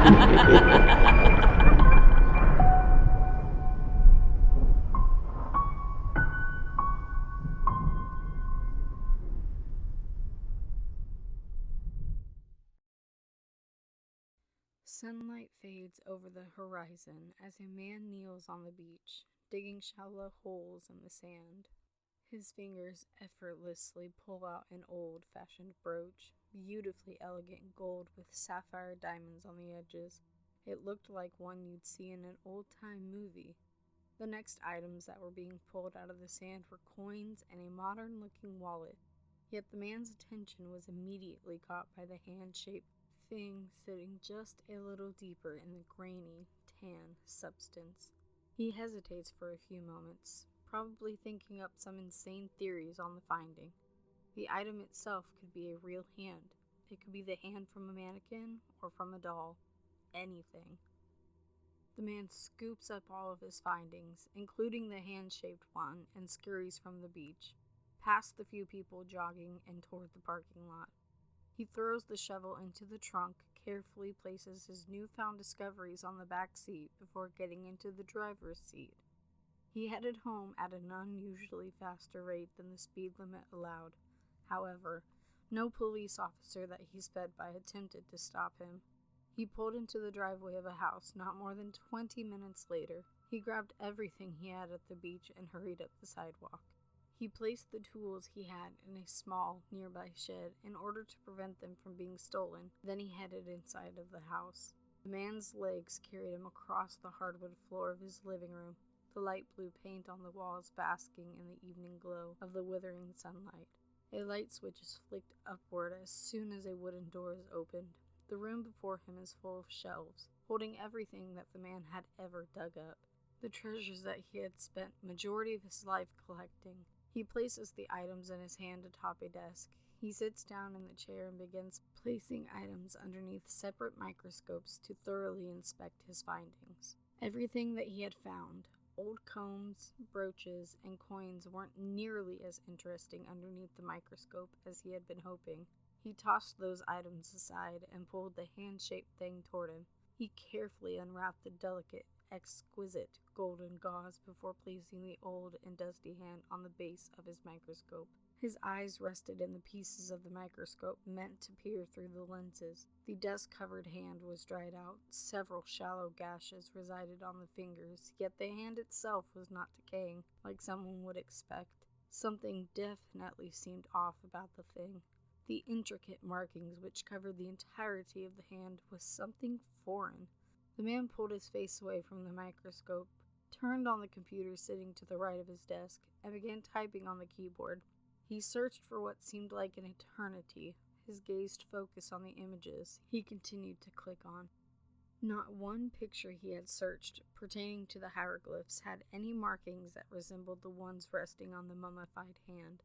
Sunlight fades over the horizon as a man kneels on the beach, digging shallow holes in the sand. His fingers effortlessly pull out an old-fashioned brooch, beautifully elegant gold with sapphire diamonds on the edges. It looked like one you'd see in an old-time movie. The next items that were being pulled out of the sand were coins and a modern-looking wallet. Yet the man's attention was immediately caught by the hand-shaped thing sitting just a little deeper in the grainy, tan substance. He hesitates for a few moments, probably thinking up some insane theories on the finding. The item itself could be a real hand. It could be the hand from a mannequin or from a doll. Anything. The man scoops up all of his findings, including the hand-shaped one, and scurries from the beach, past the few people jogging and toward the parking lot. He throws the shovel into the trunk, carefully places his newfound discoveries on the back seat before getting into the driver's seat. He headed home at an unusually faster rate than the speed limit allowed. However, no police officer that he sped by attempted to stop him. He pulled into the driveway of a house not more than 20 minutes later. He grabbed everything he had at the beach and hurried up the sidewalk. He placed the tools he had in a small, nearby shed in order to prevent them from being stolen. Then he headed inside of the house. The man's legs carried him across the hardwood floor of his living room, the light blue paint on the walls basking in the evening glow of the withering sunlight. A light switch is flicked upward as soon as a wooden door is opened. The room before him is full of shelves, holding everything that the man had ever dug up, the treasures that he had spent majority of his life collecting. He places the items in his hand atop a desk. He sits down in the chair and begins placing items underneath separate microscopes to thoroughly inspect his findings. Everything that he had found, old combs, brooches, and coins, weren't nearly as interesting underneath the microscope as he had been hoping. He tossed those items aside and pulled the hand-shaped thing toward him. He carefully unwrapped the delicate, exquisite golden gauze before placing the old and dusty hand on the base of his microscope. His eyes rested in the pieces of the microscope meant to peer through the lenses. The dust-covered hand was dried out. Several shallow gashes resided on the fingers, yet the hand itself was not decaying, like someone would expect. Something definitely seemed off about the thing. The intricate markings which covered the entirety of the hand was something foreign. The man pulled his face away from the microscope, turned on the computer sitting to the right of his desk, and began typing on the keyboard. He searched for what seemed like an eternity, his gaze focused on the images he continued to click on. Not one picture he had searched pertaining to the hieroglyphs had any markings that resembled the ones resting on the mummified hand.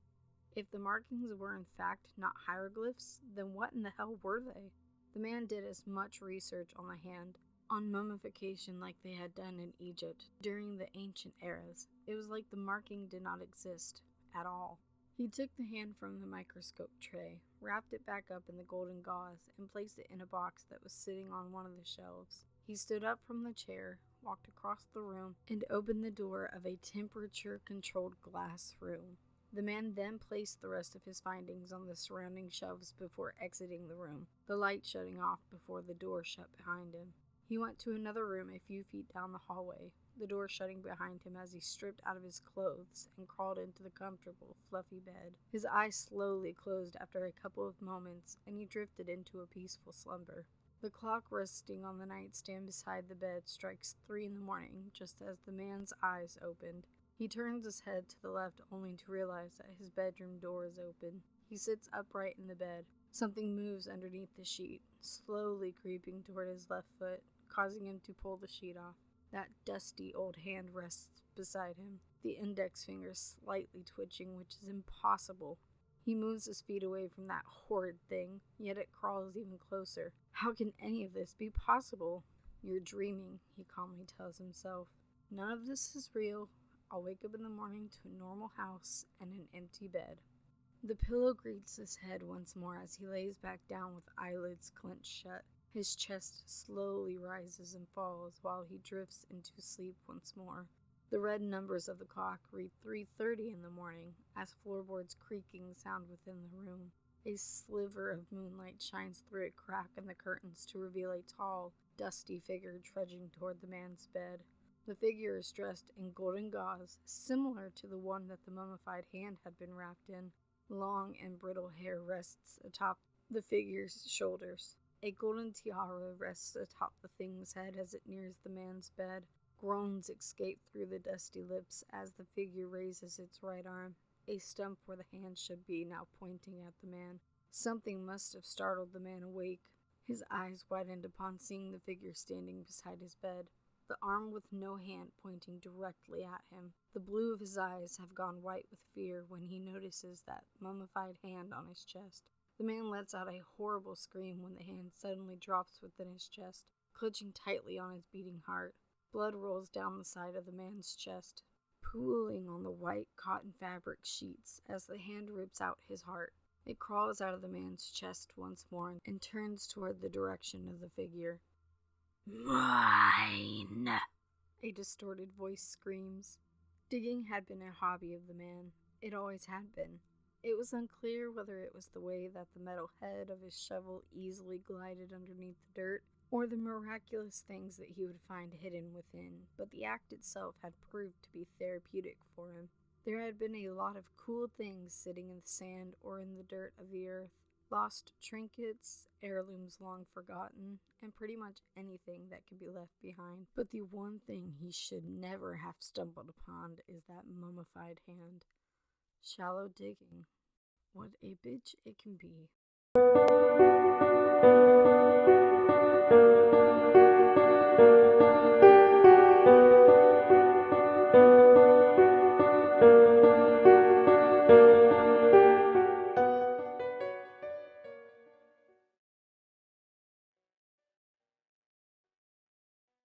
If the markings were in fact not hieroglyphs, then what in the hell were they? The man did as much research on the hand, on mummification like they had done in Egypt during the ancient eras. It was like the marking did not exist at all. He took the hand from the microscope tray, wrapped it back up in the golden gauze, and placed it in a box that was sitting on one of the shelves. He stood up from the chair, walked across the room, and opened the door of a temperature-controlled glass room. The man then placed the rest of his findings on the surrounding shelves before exiting the room, the light shutting off before the door shut behind him. He went to another room a few feet down the hallway, the door shutting behind him as he stripped out of his clothes and crawled into the comfortable, fluffy bed. His eyes slowly closed after a couple of moments, and he drifted into a peaceful slumber. The clock resting on the nightstand beside the bed strikes 3 in the morning, just as the man's eyes opened. He turns his head to the left only to realize that his bedroom door is open. He sits upright in the bed. Something moves underneath the sheet, slowly creeping toward his left foot, causing him to pull the sheet off. That dusty old hand rests beside him, the index finger slightly twitching, which is impossible. He moves his feet away from that horrid thing, yet it crawls even closer. How can any of this be possible? You're dreaming, he calmly tells himself. None of this is real. I'll wake up in the morning to a normal house and an empty bed. The pillow greets his head once more as he lays back down with eyelids clenched shut. His chest slowly rises and falls while he drifts into sleep once more. The red numbers of the clock read 3:30 in the morning as floorboards creaking sound within the room. A sliver of moonlight shines through a crack in the curtains to reveal a tall, dusty figure trudging toward the man's bed. The figure is dressed in golden gauze, similar to the one that the mummified hand had been wrapped in. Long and brittle hair rests atop the figure's shoulders. A golden tiara rests atop the thing's head as it nears the man's bed. Groans escape through the dusty lips as the figure raises its right arm, a stump where the hand should be now pointing at the man. Something must have startled the man awake. His eyes widened upon seeing the figure standing beside his bed, the arm with no hand pointing directly at him. The blue of his eyes have gone white with fear when he notices that mummified hand on his chest. The man lets out a horrible scream when the hand suddenly drops within his chest, clutching tightly on his beating heart. Blood rolls down the side of the man's chest, pooling on the white cotton fabric sheets as the hand rips out his heart. It crawls out of the man's chest once more and turns toward the direction of the figure. "Mine!" a distorted voice screams. Digging had been a hobby of the man. It always had been. It was unclear whether it was the way that the metal head of his shovel easily glided underneath the dirt, or the miraculous things that he would find hidden within, but the act itself had proved to be therapeutic for him. There had been a lot of cool things sitting in the sand or in the dirt of the earth. Lost trinkets, heirlooms long forgotten, and pretty much anything that could be left behind. But the one thing he should never have stumbled upon is that mummified hand. Shallow digging. What a bitch it can be.